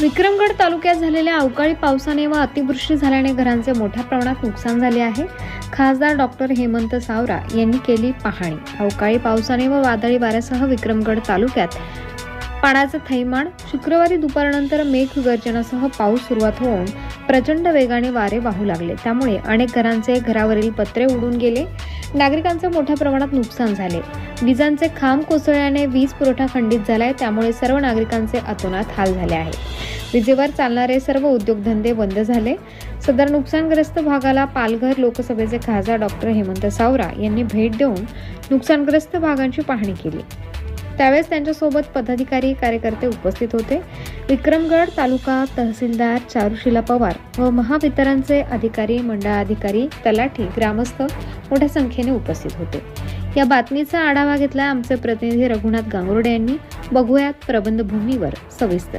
विक्रमगड तालुक्यात झालेल्या अवकाळी पावसाने व अतिवृष्टी झाल्याने घरांचे मोठ्या प्रमाणात नुकसान झाले आहे। खासदार डॉक्टर हेमंत सावरा यांनी केली पाहणी। अवकाळी पावसाने व वादळी वाऱ्यासह विक्रमगड तालुक्यात पाण्याचे थैमान। शुक्रवारी दुपारनंतर मेघगर्जनासह पाऊस सुरुवात होऊन प्रचंड वेगाने वारे वाहू लागले। त्यामुळे अनेक घरांचे घरावरील पत्रे उडून गेले। नागरिकांचे मोठ्या प्रमाणात नुकसान झाले। विजांचे खांब कोसळल्याने वीज पुरवठा खंडित झालाय। त्यामुळे सर्व नागरिकांचे अतोनात हाल झाले आहेत। विजेवर चालणारे सर्व उद्योगधंदे बंद झाले। सदर नुकसानग्रस्त भागाला पालघर लोकसभेचे खासदार डॉक्टर हेमंत सावरा यांनी भेट देऊन नुकसानग्रस्त भागांची पाहणी केली। त्यावेळेस त्यांच्यासोबत पदाधिकारी कार्यकर्ते उपस्थित होते। विक्रमगड तालुका तहसीलदार चारुशीला पवार व महावितरणचे अधिकारी, मंडळाधिकारी, तलाठी, ग्रामस्थ मोठ्या संख्येने उपस्थित होते। या बातमीचा आढावा घेतला आमचे प्रतिनिधी रघुनाथ गांगुर्डे यांनी। बघूयात प्रबंधभूमीवर सविस्तर।